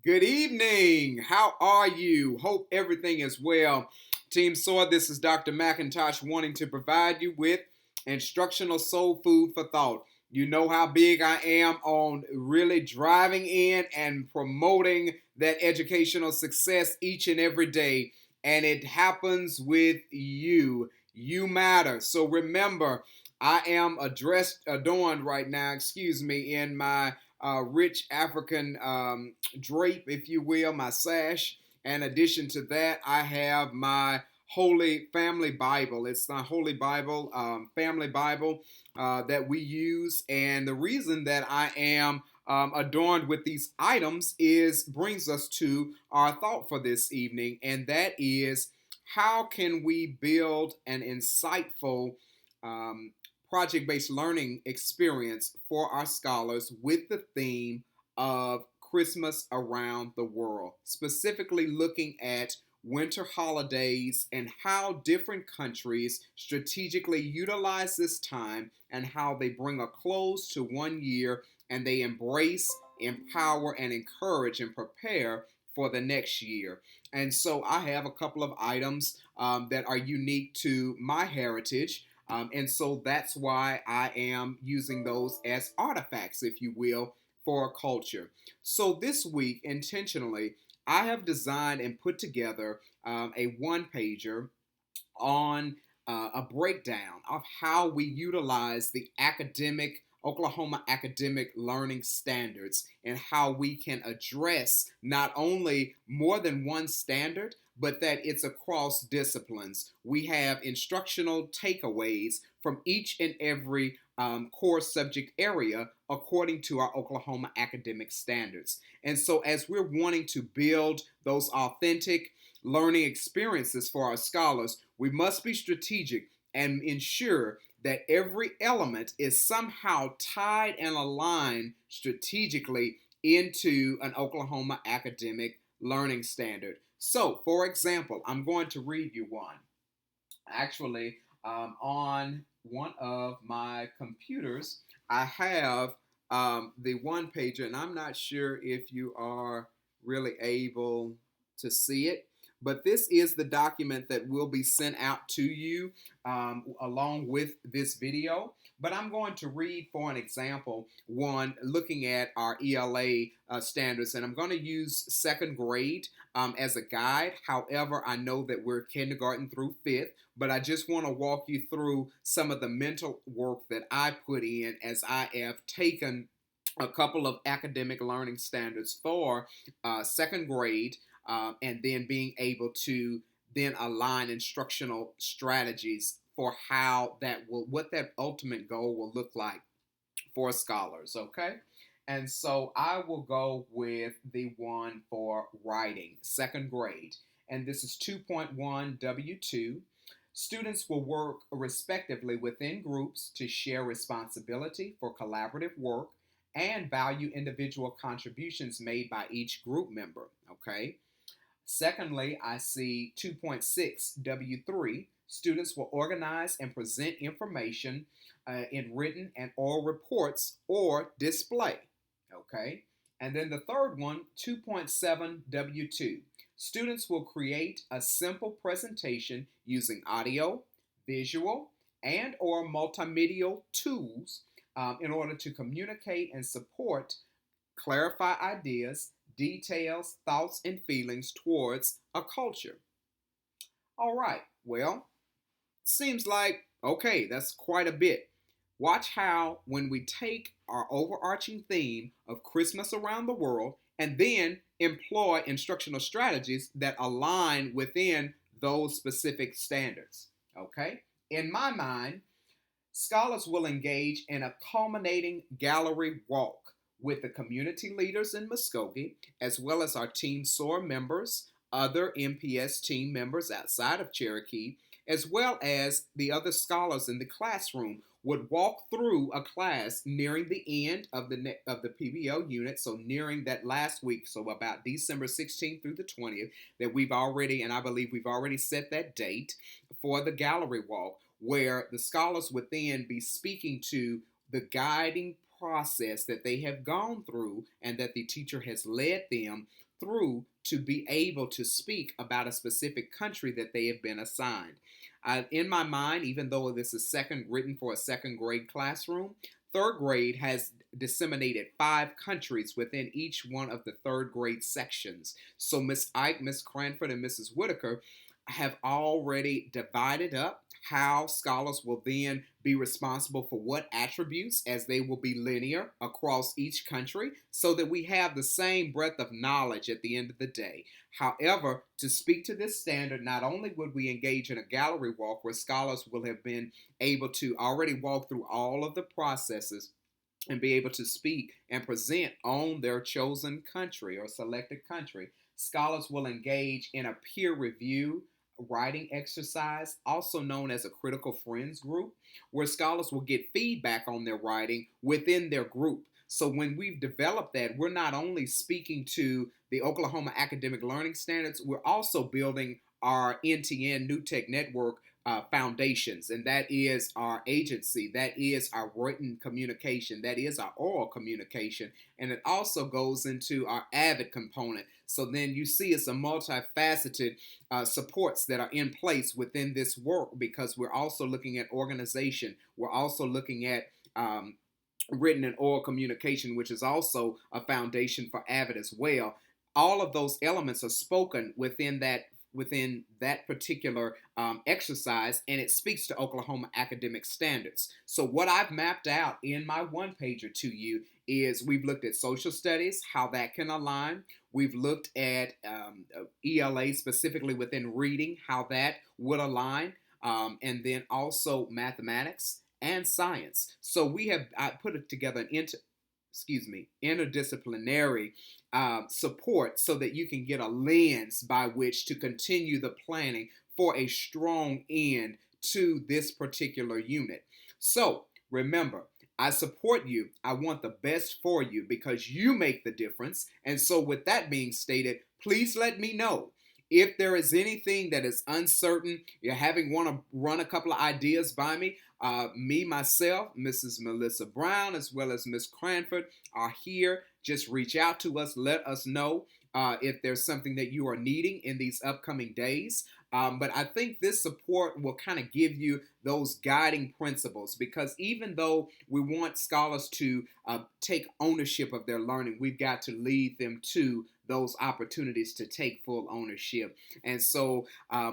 Good evening. How are you? Hope everything is well. Team SOAR, this is Dr. McIntosh wanting to provide you with instructional soul food for thought. You know how big I am on really driving in and promoting that educational success each and every day. And it happens with you. You matter. So remember, I am adorned right now, in my rich African drape, if you will, my sash. In addition to that, I have my Holy Family Bible. It's the Holy Bible, Family Bible that we use. And the reason that I am adorned with these items brings us to our thought for this evening, and that is how can we build an insightful um, project based learning experience for our scholars with the theme of Christmas around the world, specifically looking at winter holidays and how different countries strategically utilize this time and how they bring a close to one year and they embrace, empower, and encourage and prepare for the next year. And so I have a couple of items that are unique to my heritage. And so that's why I am using those as artifacts, if you will, for a culture. So this week, intentionally, I have designed and put together a one pager on a breakdown of how we utilize the Oklahoma academic learning standards and how we can address not only more than one standard, but that it's across disciplines. We have instructional takeaways from each and every core subject area according to our Oklahoma academic standards. And so, as we're wanting to build those authentic learning experiences for our scholars, we must be strategic and ensure that every element is somehow tied and aligned strategically into an Oklahoma academic learning standard. So, for example, I'm going to read you one. Actually, on one of my computers, I have the one pager, and I'm not sure if you are really able to see it. But this is the document that will be sent out to you along with this video. But I'm going to read, for an example, one looking at our ELA standards, and I'm going to use second grade as a guide. However, I know that we're kindergarten through fifth, but I just want to walk you through some of the mental work that I put in as I have taken a couple of academic learning standards for second grade, and then being able to then align instructional strategies for what that ultimate goal will look like for scholars, okay? And so I will go with the one for writing, second grade. And this is 2.1 W2. Students will work respectively within groups to share responsibility for collaborative work and value individual contributions made by each group member, okay? Secondly, I see 2.6 W3. Students will organize and present information in written and oral reports or display. Okay. And then the third one, 2.7 W2. Students will create a simple presentation using audio, visual, and or multimedia tools in order to communicate and support, clarify ideas, details, thoughts, and feelings towards a culture. All right, well, seems like, okay, that's quite a bit. Watch how, when we take our overarching theme of Christmas around the world and then employ instructional strategies that align within those specific standards. Okay? In my mind, scholars will engage in a culminating gallery walk with the community leaders in Muskogee, as well as our Team SOAR members, other MPS team members outside of Cherokee, as well as the other scholars in the classroom would walk through a class nearing the end of the PBL unit, so nearing that last week, so about December 16th through the 20th, that we've already, and I believe we've already set that date for the gallery walk, where the scholars would then be speaking to the guiding process that they have gone through and that the teacher has led them through to be able to speak about a specific country that they have been assigned. In my mind, even though this is written for a second grade classroom, third grade has disseminated 5 countries within each one of the third grade sections. So Miss Ike, Miss Cranford, and Mrs. Whitaker have already divided up how scholars will then be responsible for what attributes, as they will be linear across each country, so that we have the same breadth of knowledge at the end of the day. However, to speak to this standard, not only would we engage in a gallery walk where scholars will have been able to already walk through all of the processes and be able to speak and present on their chosen country or selected country, scholars will engage in a peer review writing exercise, also known as a critical friends group, where scholars will get feedback on their writing within their group. So when we've developed that, we're not only speaking to the Oklahoma Academic Learning Standards, we're also building our NTN New Tech Network foundations, and that is our agency, that is our written communication, that is our oral communication, and it also goes into our AVID component. So then you see it's a multifaceted supports that are in place within this work, because we're also looking at organization, we're also looking at written and oral communication, which is also a foundation for AVID as well. All of those elements are spoken within that particular exercise, and it speaks to Oklahoma academic standards. So what I've mapped out in my one pager to you is we've looked at social studies, how that can align. We've looked at ELA specifically within reading, how that would align, and then also mathematics and science. So I put it together an interdisciplinary support so that you can get a lens by which to continue the planning for a strong end to this particular unit. So remember, I support you. I want the best for you because you make the difference. And so with that being stated, please let me know if there is anything that is uncertain, you're want to run a couple of ideas by me. Myself, Mrs. Melissa Brown, as well as Miss Cranford are here. Just reach out to us. Let us know if there's something that you are needing in these upcoming days. But I think this support will kind of give you those guiding principles, because even though we want scholars to take ownership of their learning, we've got to lead them to those opportunities to take full ownership. And so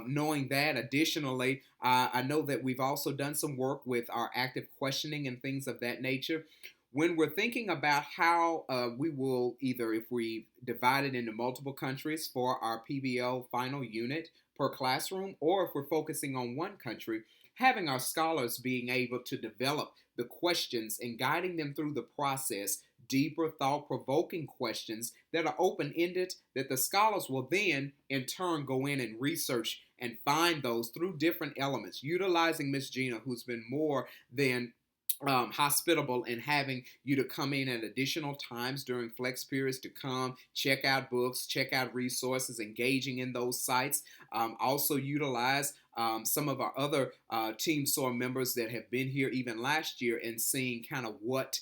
knowing that, additionally, I know that we've also done some work with our active questioning and things of that nature. When we're thinking about how we will either, if we divide it into multiple countries for our PBL final unit per classroom, or if we're focusing on one country, having our scholars being able to develop the questions and guiding them through the process, deeper thought-provoking questions that are open-ended, that the scholars will then in turn go in and research and find those through different elements, utilizing Miss Gina, who's been more than hospitable in having you to come in at additional times during flex periods to come check out books, check out resources, engaging in those sites. Also utilize some of our other Team SOAR members that have been here even last year and seeing kind of what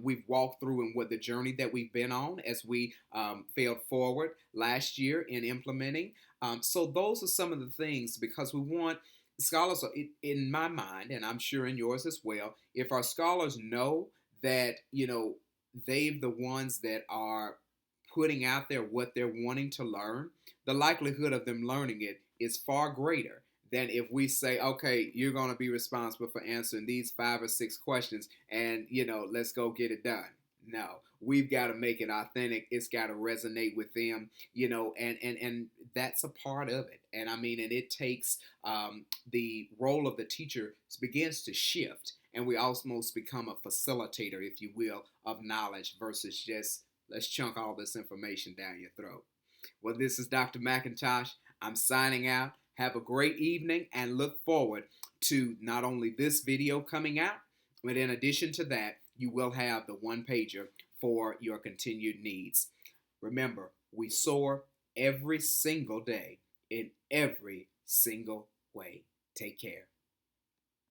we've walked through and what the journey that we've been on as we failed forward last year in implementing. So those are some of the things, because we want scholars, in my mind, and I'm sure in yours as well, if our scholars know that, they're the ones that are putting out there what they're wanting to learn, the likelihood of them learning it is far greater than if we say, okay, you're going to be responsible for answering these 5 or 6 questions and, let's go get it done. No, we've got to make it authentic. It's got to resonate with them, and that's a part of it. And I mean, and it takes the role of the teacher begins to shift, and we almost become a facilitator, if you will, of knowledge versus just let's chunk all this information down your throat. Well, this is Dr. McIntosh. I'm signing out. Have a great evening and look forward to not only this video coming out, but in addition to that, you will have the one pager for your continued needs. Remember, we soar every single day in every single way. Take care.